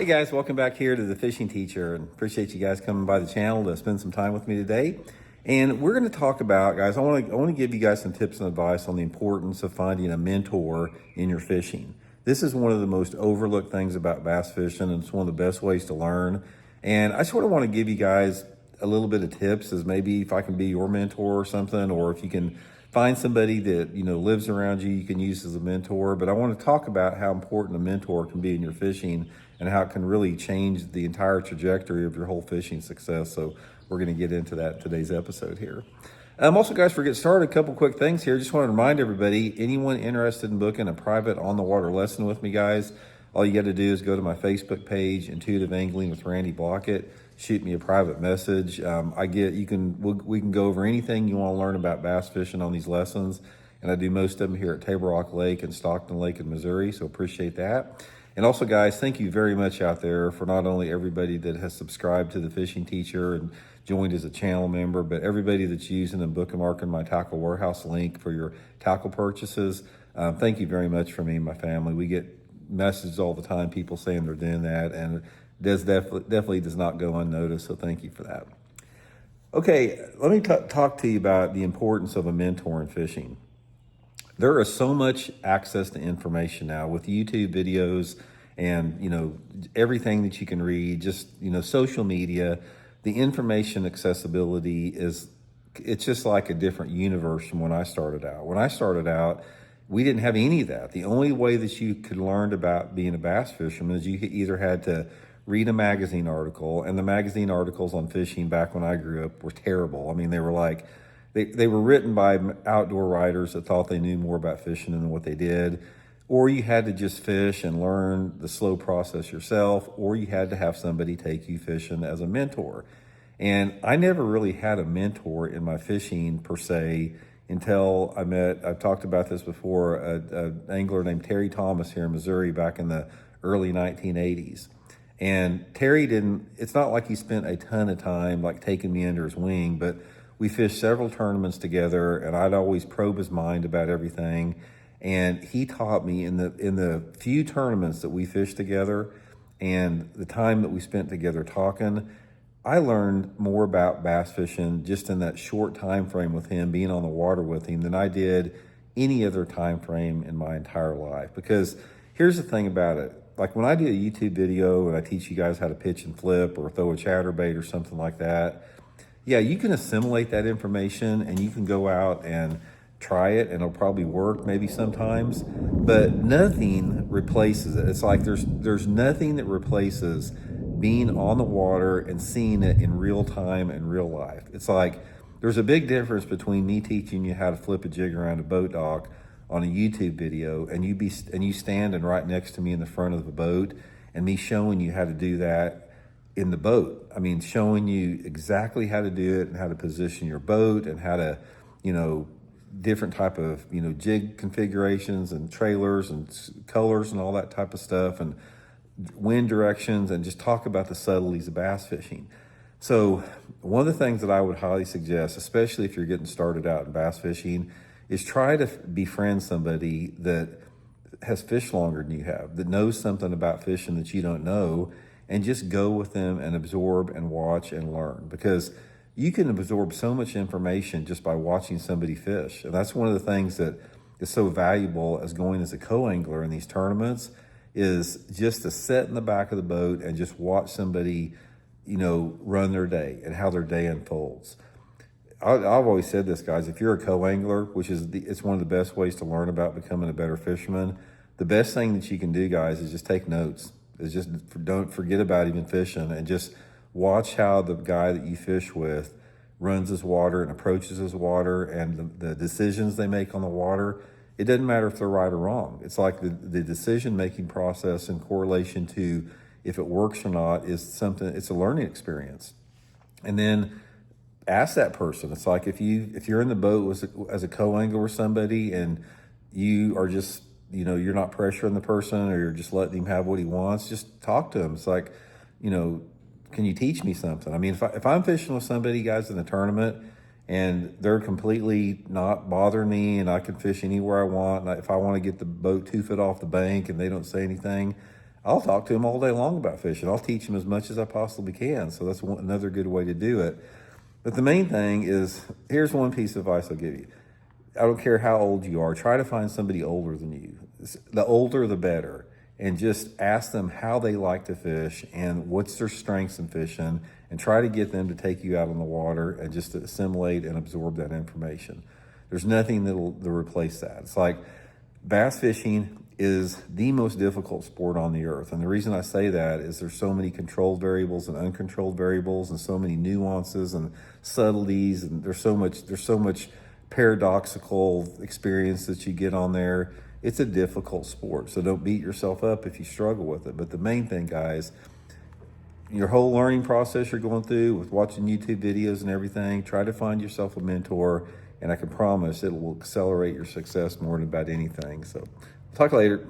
Hey guys, welcome back here to the Fishing Teacher, and appreciate you guys coming by the channel to spend some time with me today. And we're going to talk about, guys, I want to give you guys some tips and advice on the importance of finding a mentor in your fishing. This is one of the most overlooked things about bass fishing, and it's one of the best ways to learn. And I sort of want to give you guys a little bit of tips as maybe if I can be your mentor or something, or if you can find somebody that lives around you can use as a mentor. But I want to talk about how important a mentor can be in your fishing and how it can really change the entire trajectory of your whole fishing success. So we're going to get into that in today's episode here. Also, guys, for getting started, a couple quick things here. Just want to remind everybody, anyone interested in booking a private on-the-water lesson with me, guys, all you got to do is go to my Facebook page, Intuitive Angling with Randy Blaukat. Shoot me a private message. We can go over anything you want to learn about bass fishing on these lessons, and I do most of them here at Table Rock Lake and Stockton Lake in Missouri, so appreciate that. And also, guys, thank you very much out there for not only everybody that has subscribed to the Fishing Teacher and joined as a channel member, but everybody that's using and bookmarking my Tackle Warehouse link for your tackle purchases. Thank you very much from me and my family. We get messages all the time, people saying they're doing that, and it definitely does not go unnoticed, so thank you for that. Okay, let me talk to you about the importance of a mentor in fishing. There is so much access to information now with YouTube videos and, everything that you can read, just, social media. The information accessibility it's just like a different universe from when I started out. When I started out, we didn't have any of that. The only way that you could learn about being a bass fisherman is you either had to read a magazine article, and the magazine articles on fishing back when I grew up were terrible. I mean, they were like, they were written by outdoor writers that thought they knew more about fishing than what they did. Or you had to just fish and learn the slow process yourself, or you had to have somebody take you fishing as a mentor. And I never really had a mentor in my fishing per se until I've talked about this before, an angler named Terry Thomas here in Missouri back in the early 1980s. And Terry it's not like he spent a ton of time like taking me under his wing, but we fished several tournaments together, and I'd always probe his mind about everything. And he taught me in the few tournaments that we fished together and the time that we spent together talking, I learned more about bass fishing just in that short time frame with him, being on the water with him, than I did any other time frame in my entire life. Because here's the thing about it. Like when I do a YouTube video and I teach you guys how to pitch and flip or throw a chatterbait or something like that, yeah, you can assimilate that information and you can go out and try it, and it'll probably work maybe sometimes, but nothing replaces it. It's like there's nothing that replaces being on the water and seeing it in real time in real life. It's like there's a big difference between me teaching you how to flip a jig around a boat dock on a YouTube video and you standing right next to me in the front of the boat and me showing you how to do that in the boat. I mean, showing you exactly how to do it and how to position your boat and how to, different type of, jig configurations and trailers and colors and all that type of stuff and wind directions, and just talk about the subtleties of bass fishing. So one of the things that I would highly suggest, especially if you're getting started out in bass fishing, is try to befriend somebody that has fished longer than you have, that knows something about fishing that you don't know, and just go with them and absorb and watch and learn, because you can absorb so much information just by watching somebody fish. And that's one of the things that is so valuable as going as a co-angler in these tournaments, is just to sit in the back of the boat and just watch somebody, run their day and how their day unfolds. I've always said this, guys, if you're a co-angler, which it's one of the best ways to learn about becoming a better fisherman, the best thing that you can do, guys, is just take notes. Don't forget about even fishing, and just watch how the guy that you fish with runs his water and approaches his water, and the decisions they make on the water. It doesn't matter if they're right or wrong. It's like the decision-making process in correlation to if it works or not it's a learning experience. And then ask that person. It's like if you're in the boat as a co-angler with somebody and you are just, you're not pressuring the person, or you're just letting him have what he wants, just talk to him. It's like, can you teach me something? I mean, if I'm fishing with somebody, guys, in a tournament, and they're completely not bothering me, and I can fish anywhere I want, and if I want to get the boat 2 foot off the bank and they don't say anything, I'll talk to them all day long about fishing. I'll teach them as much as I possibly can. So that's another good way to do it. But the main thing is, here's one piece of advice I'll give you. I don't care how old you are, try to find somebody older than you. The older, the better. And just ask them how they like to fish and what's their strengths in fishing, and try to get them to take you out on the water and just to assimilate and absorb that information. There's nothing that'll replace that. It's like bass fishing is the most difficult sport on the earth. And the reason I say that is there's so many controlled variables and uncontrolled variables and so many nuances and subtleties, and there's so much paradoxical experience that you get on there. It's a difficult sport, so don't beat yourself up if you struggle with it. But the main thing, guys, your whole learning process you're going through with watching YouTube videos and everything, try to find yourself a mentor, and I can promise it will accelerate your success more than about anything. So talk later.